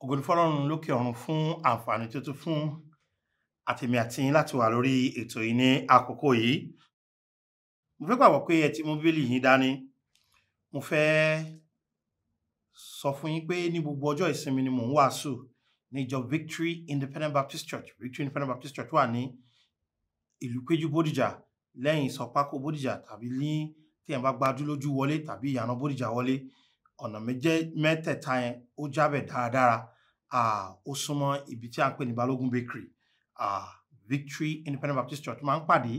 Ògo ni f'Ọlọ́run lókè ọ̀run fún àǹfààní tó tún fún àtèmi àti yín láti wà lórí ètò yìí ní àkókò yìí. Mo fẹ́ gbàgbọ́ pé ẹ ti mú bíbélì yín dání. Mo fẹ́ sọ fún yín pé ní gbogbo ọjọ́ ìsinmi ni mò ń wàásù ní ìjọ Victory Independent Baptist Church. Victory Independent Baptist Church wà ní ìlú Péjú Bódìjà, lẹ́yìn Ìsọpákó Bódìjà, tàbí ní tí ẹ̀ bá gbajú lójú wọlé tàbí ìyànà Bódìjà wọlé. Ọ̀nà mẹ́tẹ̀ẹ̀ta yẹn ó jábẹ̀ dáradára. Ó súnmọ́ ibi tí a ń pè ní Balógun Bakery. Victory Independent Baptist Church máa ń pàdé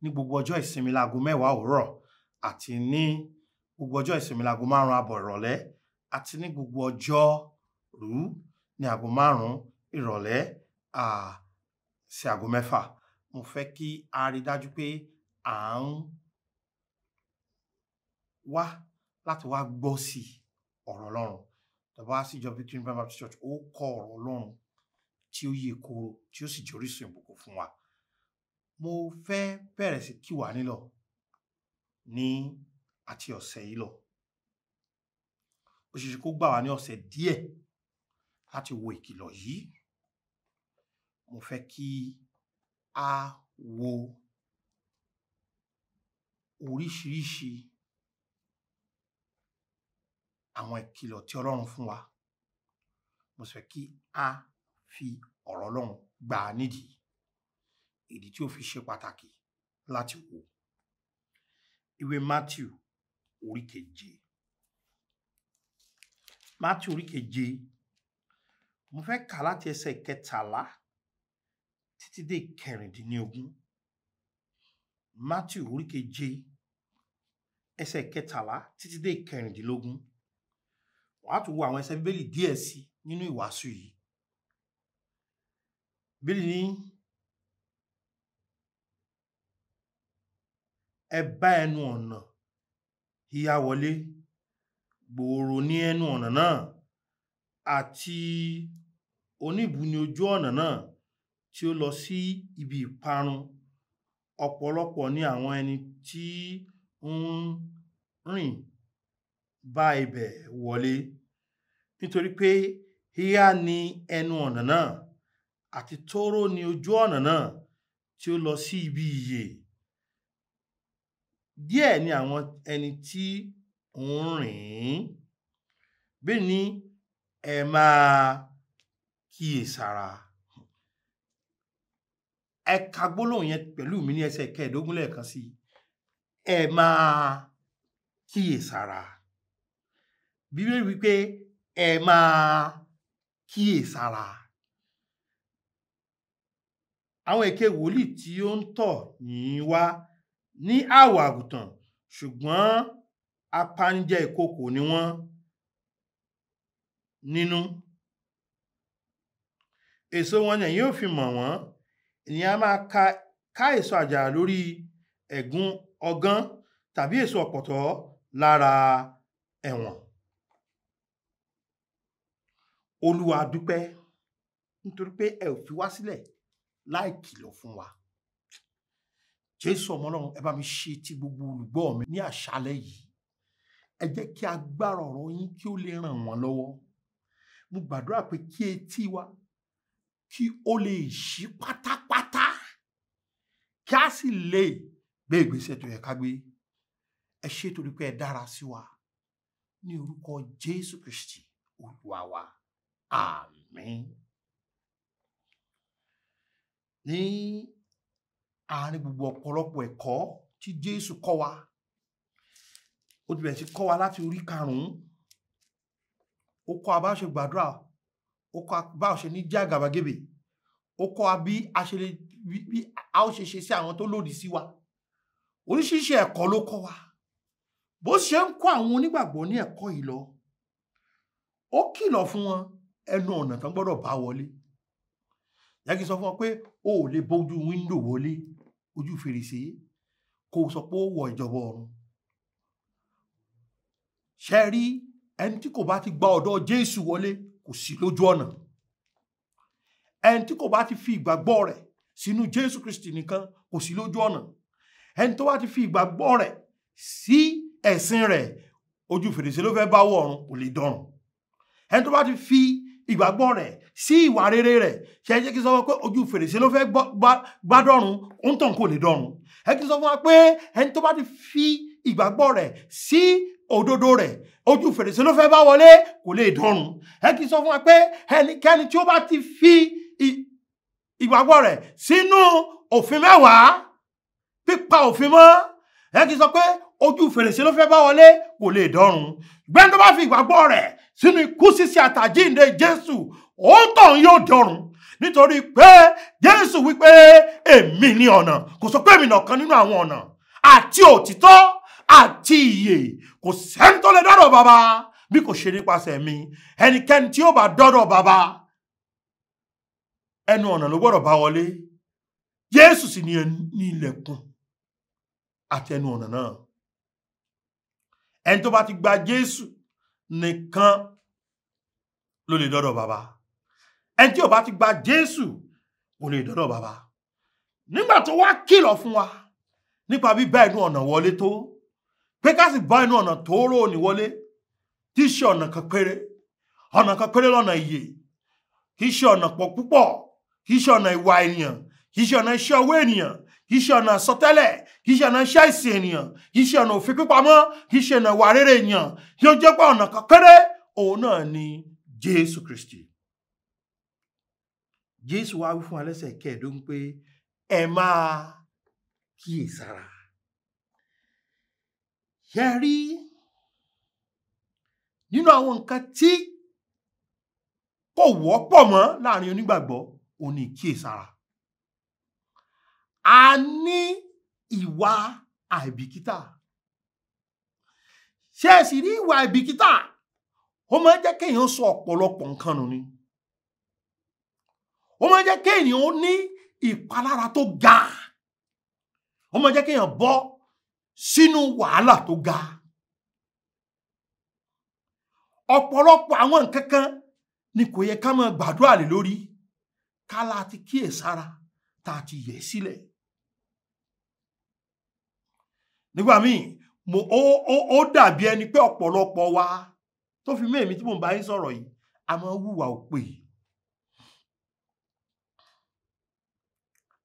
ní gbogbo ọjọ́ ìsinmi láago 10 òwúrọ̀, àti ní gbogbo ọjọ́ ìsinmi láago 5 àbọ̀ ìrọ̀lẹ́, àti ní gbogbo ọjọ́rú ní aago 5 ìrọ̀lẹ́ sí aago 6. Mo fẹ́ kí a rí dájú pé à ń wá láti wá gbọ́ sí ọ̀rọ̀ Ọlọ́run. Tàbí wá sí ìjọ Victory Independent Baptist Church, ó kọ́ ọ̀rọ̀ Ọlọ́run tí ó yè kooro, tí ó sì jẹ́ orísun ìbùkún fún wa. Mo fẹ́ bẹ̀rẹ̀ sí kí wà nílọ̀ ní àti ọ̀sẹ̀ yìí lọ. Ó ṣe é ṣe kó gbà wá ní ọ̀sẹ̀ díẹ̀ láti wo ìkìlọ̀ yìí. Mo fẹ́ kí a wo oríṣiríṣi àwọn ìkìlọ̀ tí Ọlọ́run fún wa. Mo fẹ́ kí a fi ọ̀rọ̀ Ọlọ́run gbà á nídìí, ìdí tí ó fi ṣe pàtàkì láti wò. Ìwé Matthew orí 7. Matthew orí 7. Mo fẹ́ kà láti ẹsẹ̀ 13 títí dé 16. Matthew orí 7, ẹsẹ̀ 13 títí dé 16. Wàá tún wo àwọn ẹsẹ̀ Bíbélì díẹ̀ sí nínú ìwàásù yìí. Bíbélì ní, ẹ bá ẹnu ọ̀nà híhá wọlé, gbòòrò ní ẹnu ọ̀nà náà, àti oníbù ní ojú ọ̀nà náà tí ó lọ sí ibi ìparun. Ọ̀pọ̀lọpọ̀ ni àwọn ẹni tí ń rìn bá ibẹ̀ wọlé, nítorí pé híhá ni ẹnu ọ̀nà náà, àti tóóró ni ojú ọ̀nà náà tí ó lọ sí ibi ìyè. Díẹ̀ ni àwọn ẹni tí ń rìn. Bẹ́ẹ̀ ni ẹ máa kíyèsára. Ẹ ka gbólóhùn yẹn pẹ̀lú mi ní ẹsẹ̀ 15 lẹ́ẹ̀kan sí. Ẹ máa kíyèsára. Bíbélì wí pé ẹ máa kíyèsára. Àwọn èké wòlíì tí ó ń tọ̀ yín wá ní àwọ̀ àgùntàn, ṣùgbọ́n apanijẹ ìkookò ni wọ́n nínú. Èso wọn ni ẹ̀yin ó fi mọ̀ wọ́n. Ènìyàn a máa ká èso àjàrà lórí ẹ̀gún ọ̀gán, tàbí èso ọ̀pọ̀tọ́ lára ẹ̀wọ̀n. Olúwa dúpẹ́, nítorí pé ẹ ò fi wá sílẹ̀ láì kìlọ̀ fún wa. Jésù ọmọ Ọlọ́run, ẹ bá mi ṣe ti gbogbo olùgbọ́ mi ní àṣálẹ́ yìí. Ẹ jẹ́ kí agbára ọ̀rọ̀ yín kí ó lè ràn wọ́n lọ́wọ́. Mo gbàdúrà pé kí etí wa kí ó lè ṣí pátápátá, kí a sì lè gbé ìgbésẹ̀ tó yẹ ká gbé. Ẹ ṣé torí pé ẹ dára sí wa. Ní orúkọ Jésù Kristi Olúwa wa. Àmín. Ní àárín gbogbo ọ̀pọ̀lọpọ̀ ẹ̀kọ́ tí Jésù kọ́ wa, ó ti bẹ̀rẹ̀ sí kọ́ wa láti orí 5. Ó kọ́ wa bá ṣe gbàdúrà, ó kọ́ wa bá ṣe ní jẹ́ àgàbàgebè, ó kọ́ wa bí a ó ṣe ṣe sí àwọn tó lòdì sí wa. Oríṣiríṣi ẹ̀kọ́ ló kọ́ wa. Bó ṣe ń kọ́ àwọn onígbàgbọ́ ní ẹ̀kọ́ yìí lọ, ó kìlọ̀ fún wọn ẹnu ọ̀nà tán gbọ́dọ̀ bá wọlé. Jẹ́ kí n sọ fún wọn pé o ò lè bójú wíńdò wọlé, ojú fèrèsé, kó sọ pé ó wọ ìjọba ọ̀run. Ṣé rí ẹni tí kò bá ti gba ọ̀dọ̀ Jésù wọlé kò sí lójú ọ̀nà. Ẹni tí kò bá ti fi ìgbàgbọ́ rẹ̀ sínú Jésù Kristi nìkan kò sí lójú ọ̀nà. Ẹni tó bá ti fi ìgbàgbọ́ rẹ̀ sí ẹ̀sìn rẹ̀, ojú fèrèsé ló fẹ́ bá wọ ọ̀run, kò lè dọ̀run. Ẹni tó bá ti fi ìgbàgbọ́ rẹ̀ sí ìwà rere rẹ̀. Ṣé ẹ jẹ́ kí n sọ pé ojú fèrèsé ló fẹ́ gbá dọ́run, òun tàn kò lè dọ́run. Ẹ kí n sọ fún wa pé ẹni tó bá ti fi ìgbàgbọ́ rẹ̀ sí òdodo rẹ̀, ojú fèrèsé ló fẹ́ bá wọlé, kò lè dọ́run. Ẹ kí n sọ fún wa pé ẹnikẹ́ni tí ó bá ti fi ìgbàgbọ́ rẹ̀ sínú òfin mẹ́wàá, pípa òfin mọ́, ẹ kí n sọ pé ojú fèrèsé ló fẹ́ bá wọlé, kò lè dọ́run. Gbẹ́ni tó bá fi ìgbàgbọ́ rẹ̀ sínú ikú sísí àtàjíǹde Jésù, ó tàn yóò dọ́run. Nítorí pé Jésù wípé èmi ni ọ̀nà, kò sọ pé èmi nìkan nínú àwọn ọ̀nà, àti òtítọ́ àti ìyè. Kò sẹ́ni tó lè dọ́dọ̀ bàbá bí kò ṣe nípasẹ̀ mi. Ẹnikẹ́ni tí ó bá dọ́dọ̀ bàbá, ẹnu ọ̀nà ló gbọ́dọ̀ bá wọlé. Jésù sì ni ilẹ̀kùn àti ẹnu ọ̀nà náà. Ẹni tó bá ti gba Jésù nìkan ló lè dọ́dọ̀ bàbá. Ẹni tí ò bá ti gba Jésù kò lè dọ́dọ̀ bàbá. Nígbà tó wá kìlọ̀ fún wa nípa bíbá ẹnu ọ̀nà wọlé tó, pé ká sì bá ẹnu ọ̀nà tóóró ní wọlé, tí í ṣe ọ̀nà kan péré. Ọ̀nà kan péré lọ́nà ìyè. Kì í ṣe ọ̀nà pọ̀ púpọ̀, kì í ṣe ọ̀nà ìwà ènìyàn, kì í ṣe ọ̀nà iṣẹ́ ọwọ́ ènìyàn, kì í ṣe ọ̀nà àsọtẹ́lẹ̀, kì í ṣe ọ̀nà iṣẹ́ ìsìn ènìyàn, kì í ṣe ọ̀nà òfin pípamọ́, kì í ṣe ọ̀nà ìwà rere ènìyàn, kí ó jẹ́ pé ọ̀nà kan péré, òun náà ni Jésù Kristi. Jésù wá wí fún wa lẹ́sẹ̀ kẹẹ̀ẹ́dógún pé ẹ máa kíyèsára. Ṣé rí nínú àwọn nǹkan tí kò wọ́pọ̀ mọ́ láàrin onígbàgbọ́, òun ni ìkíyèsára. A ní ìwà àìbìkítà. Ṣé ẹ sì rí ìwà àìbìkítà? Ó máa ń jẹ́ kéèyàn sọ ọ̀pọ̀lọpọ̀ nǹkan nù ni. Ó máa ń jẹ́ kéèyàn ní ìpalára tó ga. Ó máa ń jẹ́ kéèyàn bọ́ sínú wàhálà tó ga. Ọ̀pọ̀lọpọ̀ àwọn nǹkan kan ni kò yẹ ká máa gbàdúrà lé lórí, ká láti kíyèsára tá a ti yẹ̀ sílẹ̀. Nígbà míì ó dàbí ẹni pé ọ̀pọ̀lọpọ̀ wa, tó fi mí tí mò ń bá yín sọ̀rọ̀ yìí, a máa hùwà òpè.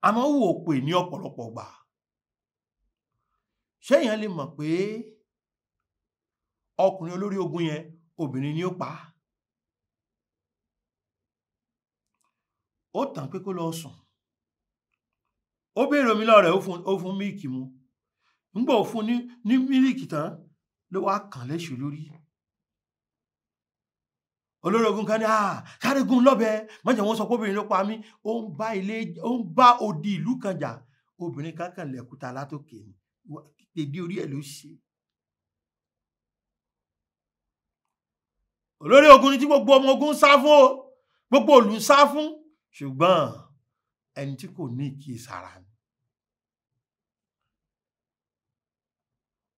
A máa hùwà òpè ní ọ̀pọ̀lọpọ̀ gbà. Ṣé èèyàn lè mọ̀ pé ọkùnrin olórí ogun yẹn, obìnrin ni ó pa á? Ó tàn pé kó lọ sùn. Ó béèrè omi lọ́wọ́ rẹ̀, ó fún mílìkì mu. Nígbà ó fún ní mílìkì tán, ló wá kàn léṣù lórí. Olórí ogun kan ní sáré gún lọ́bẹ, má jẹ́ wọ́n sọ pé obìnrin ló pa mí. Ó ń bá odi ìlú kan jà. Obìnrin kan kàn lẹ̀kúta látòkè ni, èdè orí ẹ̀ ló ṣe. Olórí ogun ni tí gbogbo ọmọ ogun sá fún o, gbogbo ìlú sá fún, ṣùgbọ́n ẹni tí kò ní ìkíyèsára ni.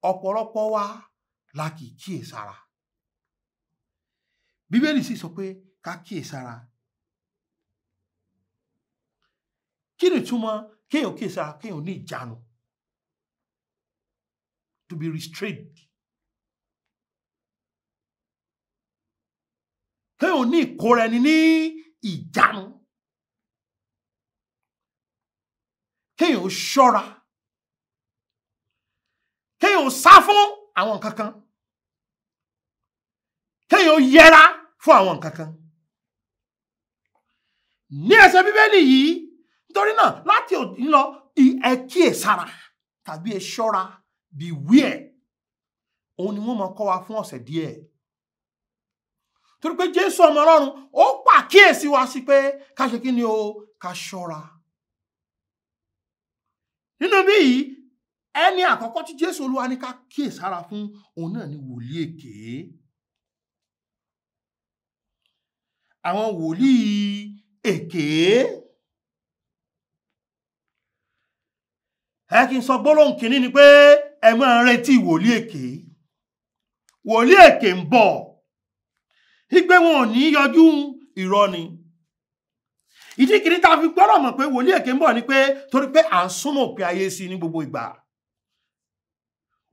Ọ̀pọ̀lọpọ̀ wa la kì í kíyèsára. Bíbélì sì sọ pé ká kíyèsára. Kí ni ìtumọ̀ kéèyàn kíyèsára? Kéèyàn ní ìjánu. To be restrained. Kéèyàn ní ìkóra ẹni ní ìjánu. Kéèyàn ṣọ́ra. Kéèyàn sá fún àwọn nǹkan kan. Kéèyàn yẹra fún àwọn nǹkan kan. Ní ẹsẹ̀ Bíbélì yìí, nítorí náà láti òní lọ, ẹ kíyèsára tàbí ẹ ṣọ́ra, beware. Òun ni wọ́n máa kọ́ wa fún ọ̀sẹ̀ díẹ̀. Torí pé Jésù ọmọ Ọlọ́run ó pàkíyèsí wa sí pé ká ṣe kí ni o, ká ṣọ́ra. Nínú bí yìí, ẹni àkọ́kọ́ tí Jésù Olúwa ní ká kíyèsára fún, òun náà ni wòlíì èké. Àwọn wòlíì èké. Ẹ kí n sọ gbólóhùn kìíní ni pé ẹ máa retí wòlíì èké. Wòlíì èké ń bọ̀. Ìgbé wọn ò ní yọjú, irọ́ ni. Ìdí kìíní tá a fi gbọ́dọ̀ mọ̀ pé wòlíì èké ń bọ̀ ni pé torí pé à ń súnmọ́ òpin ayé sí ní gbogbo ìgbà.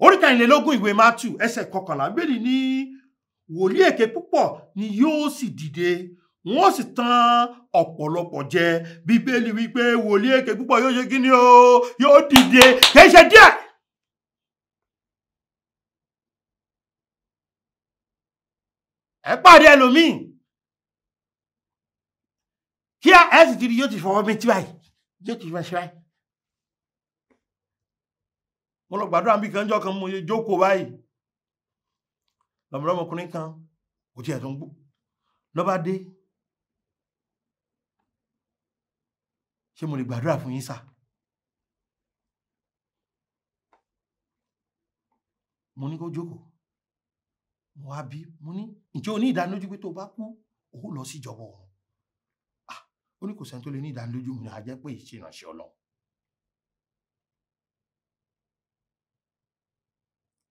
Orí 14 ìwé Mátíù ẹsẹ̀ 11 Bíbélì ní wòlíì èké púpọ̀ ni yóò sì dìde, wọ́n sì tàn ọ̀pọ̀lọpọ̀ jẹ. Bíbélì wípé wòlíì èké púpọ̀ yóò ṣe kí ni o, yóò dìde, kì í ṣe díẹ̀. Ẹ pàdé ẹlòmíì kí ẹ sì ti rí yóò ti fọwọ́ mi tí báyìí, yóò ti fẹ́ ṣe báyìí. Mo lọ gbàdúrà bí kan jọ́ kan mo jókòó báyìí, lọ́mọkùnrin kan kò tiẹ̀ tó ń gbó lọ́ba dé. Ṣé mo lè gbàdúrà fún yín sà? Mo ní kó jókòó. Mo wá bí, mo ní ǹjẹ́ o ní ìdánilójú pé tó bá kú ó lọ sí ìjọba ọ̀run? Ó ní kò sẹ́ni tó lè ní ìdánilójú, mi á jẹ́ pé ìṣe ìránṣẹ́ Ọlọ́run.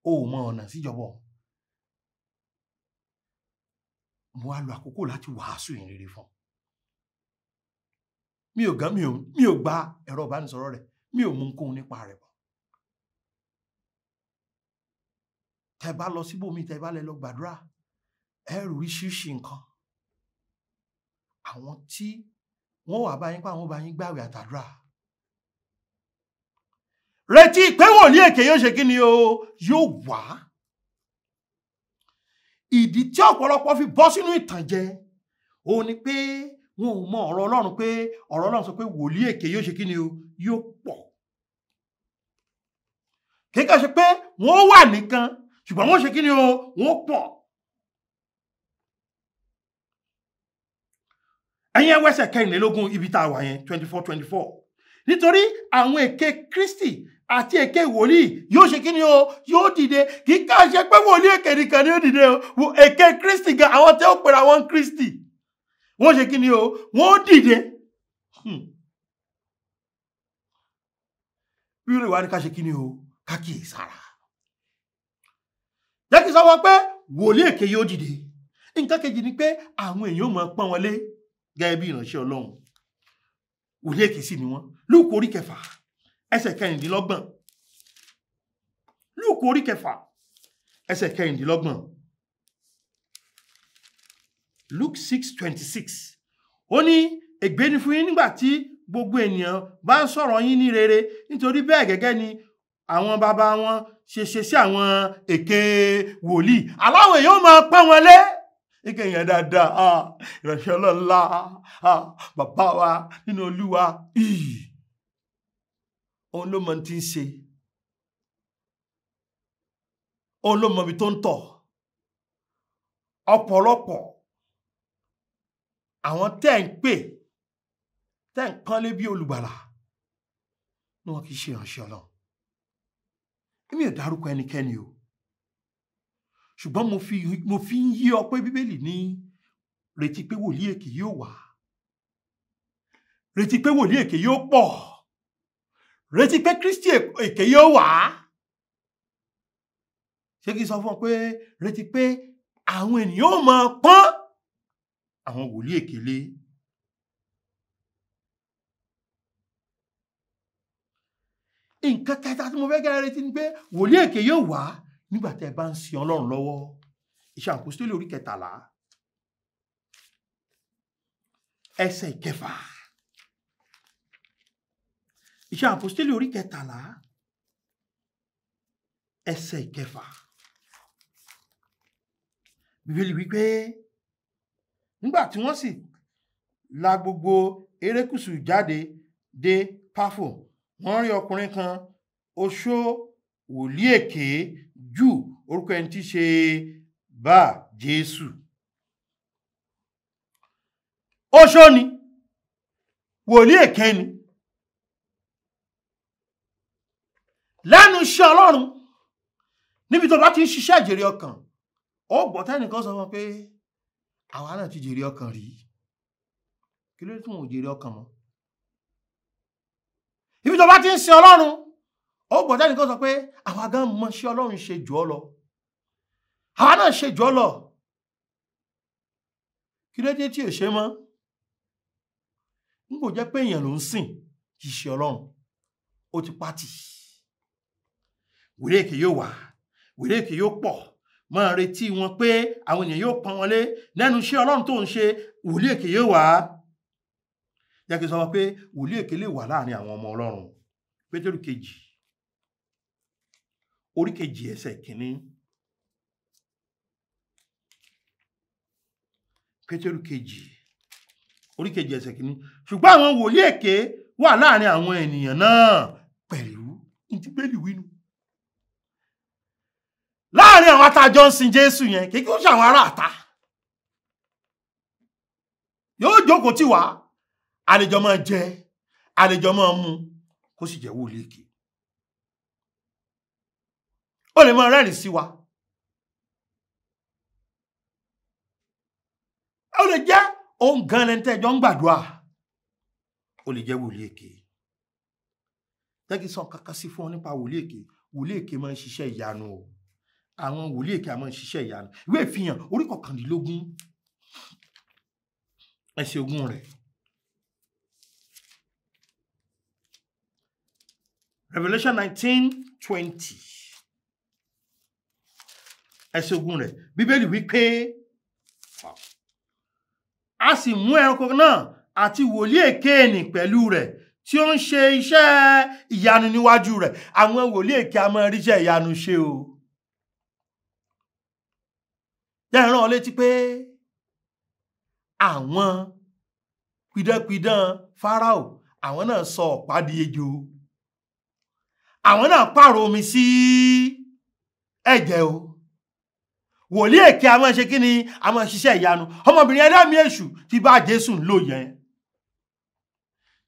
O ò mọ ọ̀nà síjọba ọ̀run. Mo wá lo àkókò láti wàásù ìyìn rere fún un. Mi ò gba ẹ̀rọ ìbánisọ̀rọ̀ rẹ̀, mi ò mú nǹkan nípa rẹ̀ bọ̀. Tẹ́ bá lọ síbòmí, tẹ́ bá lẹ lọ gbàdúrà, ẹ rí oríṣiríṣi nǹkan. Àwọn tí wọ́n wà bá yín pa àwọn bá yín gbààwẹ̀ àtàdúrà. Retí pé wòlíì èké yóò ṣe kí ni o, yóò wá. Ìdí tí ọ̀pọ̀lọpọ̀ fi bọ́ sínú ìtànjẹ òun ni pé wọn ò mọ ọ̀rọ̀ Ọlọ́run, pé ọ̀rọ̀ Ọlọ́run sọ pé wòlíì èké yóò ṣe kí ni o, yóò pọ̀. Kíkà ṣe pé wọ́n wà nìkan, ṣùgbọ́n wọ́n ṣe kí ni o, wọ́n pọ̀. Ẹ̀yin ẹwẹ́sẹ̀ 24 ibi tá a wà yẹn 24. Nítorí àwọn èké Kristi àti èké wòlíì yóò ṣe kí ni o, yóò dìde. Kíkà ṣe pé wòlíì èké nìkan ni ó dìde o, èké Kristi gan, àwọn tí ó pèrè àwọn Kristi, wọ́n ṣe kí ni o, wọ́n dìde. Bí ó lè wá ní ká ṣe kí ni o, ká kíyèsára. Jẹ́ kí n sọ wọ́n pé wòlíì èké yóò dìde. Nǹkan kejì ni pé àwọn èèyàn máa pọ́n wọn lé gẹ́gẹ́ bí ìránṣẹ́ Ọlọ́run. Wòlíì èké sì ni wọ́n. Lúùkù orí 6 ẹsẹ̀ 26. Lúùkù orí 6 ẹsẹ̀ 26. Luke 6:26. Ó ní ègbé ni fún yín nígbà tí gbogbo ènìyàn bá ń sọ̀rọ̀ yín ní rere, nítorí bẹ́ẹ̀ gẹ́gẹ́ ni àwọn bàbá wọn ṣe sí àwọn èké wòlíì. Aláwọ̀ èèyàn máa pọ́n wọn lé. Ike yẹn dáadáa, ìránṣẹ́ Ọlọ́run ńlá, bàbá wa nínú Olúwa. Òun ló mọ tí ń ṣe. Òun ló mọ ibi tó ń tọ̀. Ọ̀pọ̀lọpọ̀ àwọn tẹ́ ń pè, tẹ́ ń kánlé bí olùgbàlà ní wọn kì í ṣe ìránṣẹ́ Ọlọ́run. Èmi ò dárúkọ ẹnikẹ́ni o, ṣùgbọ́n mo fi ń yí ọ pé Bíbélì ní retí pé wòlíì èké yóò wá, retí pé wòlíì èké yóò pọ̀, retí pé Kristi èké yóò wá. Ṣé kí n sọ fún ọ pé retí pé àwọn ènìyàn ó máa pọ́n àwọn wòlíì èké lé. Nǹkan kẹta tí mo fẹ́ kẹ́ retí ni pé wòlíì èké yóò wá nígbà tí ẹ bá ń sin Ọlọ́run lọ́wọ́. Iṣẹ́ Àpọ́stélì orí 13 ẹsẹ̀ 6. Iṣẹ́ Àpọ́stélì orí 13 ẹsẹ̀ 6. Bíbélì wípé nígbà tí wọ́n sì la gbogbo erékùṣù jáde dé Páfò, wọ́n rí ọkùnrin kan, oṣó wòlíì èké Júù, orúkọ ẹni tí ṣe Bá Jésù. Oṣó ni, wòlíì èké ni. Lẹ́nu iṣẹ́ Ọlọ́run, níbi tó bá ti ń ṣiṣẹ́ ìjèrè ọkàn, ó gbọ́ tẹ́nìkan sọ wọn pé àwa náà ti jèrè ọkàn rí. Kí ló dé tí wọn ò jèrè ọkàn mọ́? Ibi tó bá ti ń sin Ọlọ́run, ó gbọ́ tẹ́nìkan sọ pé àwa gan mọ̀ sí Ọlọ́run ṣe jù ọ́ lọ. Àwa náà ṣe jù ọ́ lọ. Kí ló dé tí ò ṣe mọ́? Nígbò jẹ́ pé èèyàn ló ń sìn, kì í ṣe Ọlọ́run. Ó ti pátì. Wòlíì èké yóò wá, wòlíì èké yóò pọ̀. máa retí wọn pé àwọn ènìyàn yóò pọ́n wọn lé lẹ́nu iṣẹ́ Ọlọ́run tó ń ṣe. Wòlíì èké yóò wá. Jẹ́ kí n sọ pé wòlíì èké lè wà láàrin àwọn ọmọ Ọlọ́run. Pétérù kejì orí kejì ẹsẹ̀ kìíní. Pétérù kejì orí kejì ẹsẹ̀ kìíní. Ṣùgbọ́n àwọn wòlíì èké wà láàrin àwọn ènìyàn náà pẹ̀lú. Ntí Bíbélì wí nù. Láàrin àwọn atájọ ń sin Jésù yẹn, kìí kó ṣe àwọn ará àta. Yóò jókòó tì wá, àlejò máa jẹ, àlejò máa mu, kó sì jẹ́ wòlíì èké. Ó lè máa rẹ́rìn sí wa. Ó lè jẹ́ òun gan lẹ́ni tẹ́jọ́ ń gbàdúrà. Ó lè jẹ́ wòlíì èké. Jẹ́ kí n sọ kankan sí fún ọ nípa wòlíì èké. Wòlíì èké máa ń ṣiṣẹ́ ìyanu o. Àwọn wòlíì èké máa ń ṣiṣẹ́ ìyanu. Ìwé Ìfihàn orí 19 ẹsẹ̀ 20 rẹ̀. Revelation 19:20 ẹsẹ̀ 20 rẹ̀. Bíbélì wí pé a sì mú ẹranko náà àti wòlíì èké nì pẹ̀lú rẹ̀ tí ó ń ṣe iṣẹ́ ìyanu níwájú rẹ̀. Àwọn wòlíì èké a máa ríṣẹ́ ìyanu ṣe o. Jẹ́ rán ọ létí pé àwọn pidánpidán Fáráò, àwọn náà sọ ọ̀pá di ejò. Àwọn náà pààrọ̀ omi sí ẹ̀jẹ̀ o. Wòlíì èké a máa ṣe kí ni? A máa ṣiṣẹ́ ìyanu. Ọmọbìnrin ẹlẹ́mìí èṣù tí bá Jésù ń lò yẹn.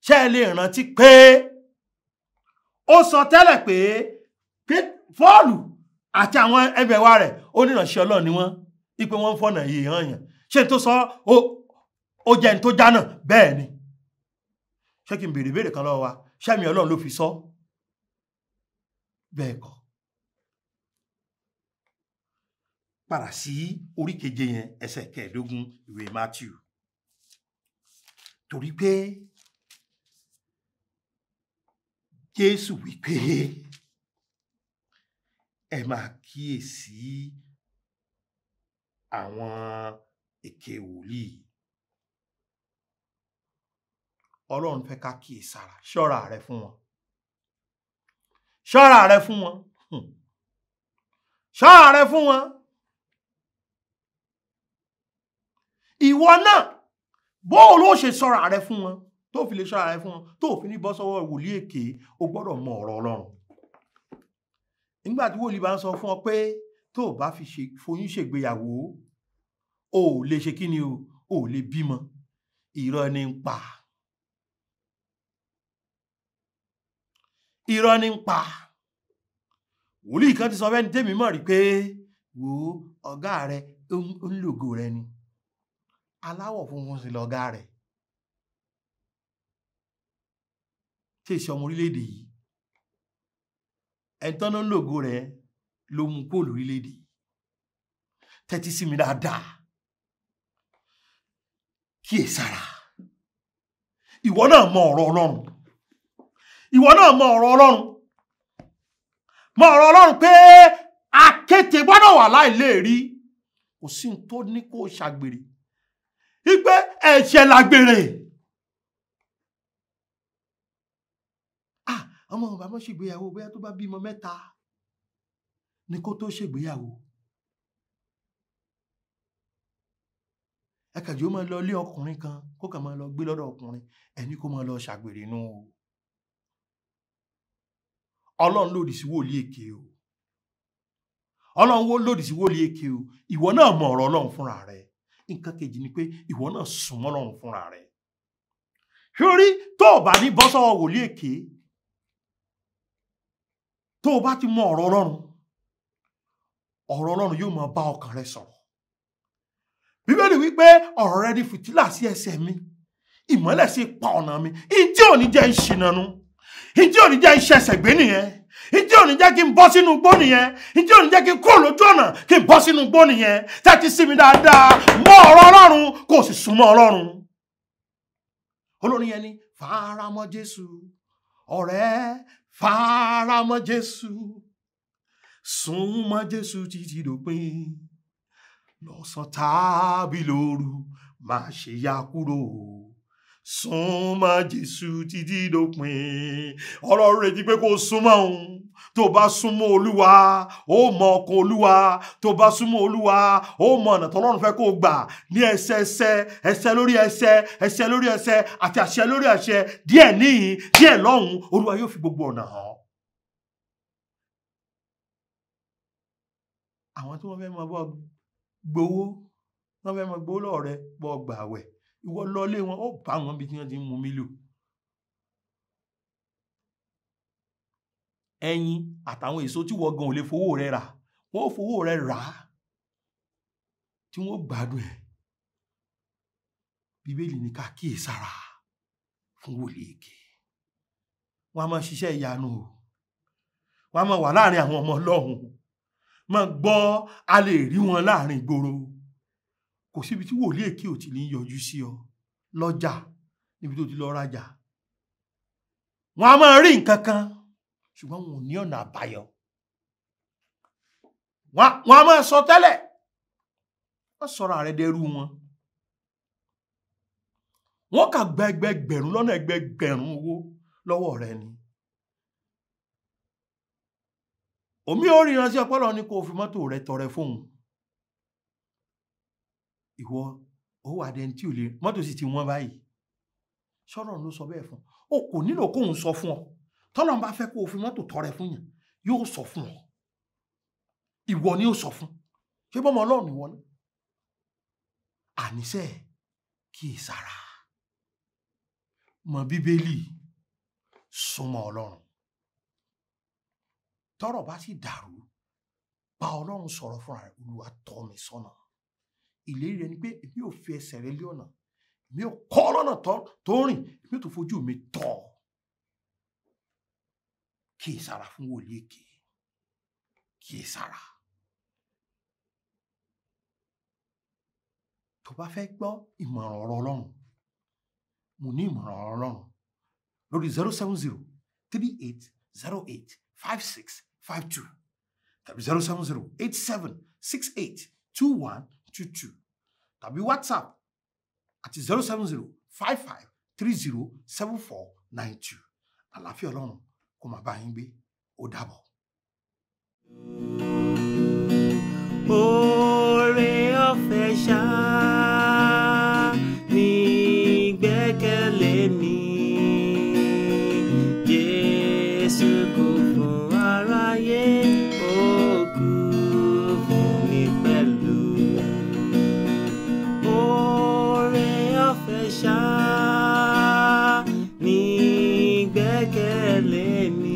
Ṣé ẹ lè rántí pé ó sọ tẹ́lẹ̀ pé Pọ́ọ̀lù àti àwọn ẹgbẹ̀wá rẹ̀ oníránṣẹ́ Ọlọ́run ni wọ́n, wípé wọ́n ń fọ̀nà yìí hàn yàn. Ṣé tó sọ ó jẹ́ ní tó jánà? Bẹ́ẹ̀ ni. Ṣé kí n béèrè ìbéèrè kan lọ́wọ́ wa? Ṣé ẹ̀mí Ọlọ́run ló fi sọ? Bẹ́ẹ̀ kọ́. Padà sí orí keje yẹn ẹsẹ̀ 15 ìwé Matthew. Torí pé Jésù wípé ẹ máa kíyèsí àwọn èké wòlíì. Ọlọ́run fẹ́ ká kíyèsára. Ṣọ́ra rẹ fún wọn. Ṣọ́ra rẹ fún wọn. Ṣọ́ra rẹ fún wọn. Ìwọ náà bó ló ṣe ṣọ́ra rẹ fún wọn tó fi lè ṣọ́ra rẹ fún wọn tó fi ní bọ́ sọ́wọ́ wòlíì èké. O gbọ́dọ̀ mọ ọ̀rọ̀ Ọlọ́run. Nígbà tí wòlíì bá ń sọ fún ọ pé tó bá fi foyún ṣègbéyàwó o lè ṣe kí ni o lè bímọ, irọ́ ni ń pa. Irọ́ ni ń pa. Wòlíì kan ti sọ fẹ́ni tèmi mọ̀ rí pé wo ọ̀gá rẹ ń lògo rẹ ni. Aláwọ̀ funfun sí lọ̀gá rẹ̀. Tí èsì ọmọ orílẹ̀-èdè yìí. Ẹ̀ntán náà ń lògo rẹ̀ ló mú kó lórílẹ̀-èdè. Tẹ́tí sí mi dáadáa. Kíyèsára. Ìwọ náà mọ ọ̀rọ̀ Ọlọ́run. Ìwọ náà mọ ọ̀rọ̀ Ọlọ́run. Mọ ọ̀rọ̀ Ọlọ́run pé akéte gbọ́dọ̀ wà láìléèrí. Kò sí n tó ní kó ṣàgbèrè. Ipe ẹ̀ṣẹ̀ lágbèrè. Ọmọ bàbá mọ́ ṣègbéyàwó bóyá tó bá bímọ 3 ní kó tó ṣègbéyàwó. Ẹkàjì ó máa lọ lé ọkùnrin kan kó kàn máa lọ gbé lọ́dọ̀ ọkùnrin ẹni kó máa lọ ṣàgbèrè nù. Ọlọ́run lòdì sí wòlíì èké o. Ọlọ́run lòdì sí wòlíì èké o. Ìwọ náà mọ ọ̀rọ̀ Ọlọ́run fúnra rẹ̀. Nǹkan kejì ni pé ìwọ náà súnmọ́ Ọlọ́run fúnra rẹ̀. Sórí tó bá ní bọ́ sọ́wọ́ wòlíì èké, tó bá ti mọ ọ̀rọ̀ Ọlọ́run yóò máa bá ọkàn rẹ sọ̀rọ̀. Bíbélì wípé ọ̀rọ̀ rẹ ni fìtílà sí ẹsẹ̀ mi, ìmọ́lẹ̀ sí pa ọ̀nà mi. Ìdí ò ní jẹ́ ń ṣìnànú. Ìdí ò ní jẹ́ ń ṣẹ̀ṣẹ̀ gbé nìyẹn. Ìdí ò ní jẹ́ kí n bọ́ sínú igbó nìyẹn. Ìdí ò ní jẹ́ kí n kúrò lójú ọ̀nà kí n bọ́ sínú igbó nìyẹn. Tẹ́tí sí mi dáadáa. Mọ ọ̀rọ̀ Ọlọ́run kó sì súnmọ́ Ọlọ́run. Olórin yẹn ni faramọ́ Jésù. Ọ̀rẹ́ faramọ́ Jésù. súnmọ́ Jésù títí dópin, lọ́sàn tàbí lóru, má ṣe yà kúrò. Súnmọ́ Jésù títí dópin. Ọlọ́run retí pé kó súnmọ́ òun. Tó bá súnmọ́ Olúwa, ó mọ ọkàn Olúwa. Tó bá súnmọ́ Olúwa, ó mọ ọ̀nà tọ́lọ́run fẹ́ kó gbà ní ẹsẹ̀ lórí ẹsẹ̀ lórí ẹsẹ̀ àti àṣẹ lórí àṣẹ, díẹ̀ níhìn, díẹ̀ lọ́hùn. Olúwa yóò fi gbogbo ọ̀nà hàn. Àwọn tí wọ́n fẹ́ máa bọ́ gbowó, wọ́n fẹ́ máa gbowó lọ́wọ́ rẹ bọ́ gbààwẹ̀, ìwọ lọlé wọn, ó bá wọn bí tí wọ́n ti ń mu mílò. Ẹyin àtàwọn èso tí wọ́n gan ò lè fowó rẹ rà, wọ́n ó fowó rẹ rà á tí wọ́n gbádùn ẹ̀. Bíbélì ní ká kíyèsára fún wòlíì èké. Wọ́n á máa ṣiṣẹ́ ìyanu o, wọ́n á máa wà láàrin àwọn ọmọ Ọlọ́run, máa gbọ́ a lè rí wọn láàrin ìgboro. Kò síbi tí wòlíì èké ò ti ní yọjú sí ọ, lọ́jà níbi tó ti lọ rajà. Wọ́n á máa rí nǹkan kan ṣùgbọ́n wọn ò ní ọ̀nà àbáyọ. Wọ́n á máa sọ tẹ́lẹ̀, wọ́n sọ̀rọ̀ ààrẹ dẹrú wọn. Wọ́n kà gba ẹgbẹgbẹ̀rún lọ́nà ẹgbẹgbẹ̀rún owó lọ́wọ́ rẹ ni. Omi ò ríran sí ọpọlọ ní kó fi mọ́tò rẹ tọrẹ fóun. Ìwọ ó wà dẹni tí ò lè, mọ́tò sì ti wọ́n báyìí. Sọ́rọ̀ ló sọ bẹ́ẹ̀ fún ọ. Kò nílò kóun sọ fún ọ. Tọ́lọ́run bá fẹ́ kó o fi mọ́tò tọrẹ fún yàn, yóò sọ fún ọ. Ìwọ ni yóò sọ fún. Ṣé bọ́mọ Ọlọ́run ìwọ ni? Àníṣe kíyèsára. Mọ Bíbélì, súnmọ́ Ọlọ́run. Tọ́rọ̀ bá sì dàrú, bá Ọlọ́run sọ̀rọ̀ fúnra rẹ̀, Olúwa tọ́ mi sọ́nà. Ìlérí rẹ̀ ni pé èmi ò fi ẹsẹ̀ rẹ lé ọ̀nà, èmi ò kọ́ lọ́nà tó rìn, èmi ò tó fojú mi tọ́. Kíyèsára fún wòlíì èké. Kíyèsára. Tó bá fẹ́ gbọ́ ìmọ̀ràn ọ̀rọ̀ Ọlọ́run, mo ní ìmọ̀ràn ọ̀rọ̀ Ọlọ́run lórí 07038085652 tàbí 07087682122 tàbí WhatsApp àti 07055307492. Àlàáfíà Ọlọ́run kó máa bá yín gbé. Ó dàbọ̀. Oore ọ̀fẹ́ ṣá ní ìgbẹ́kẹ̀lé mi. Jésù kú fún aráyé, ó kú fún mi pẹ̀lú. Oore ọ̀fẹ́ ṣá ní ìgbẹ́kẹ̀lé mi.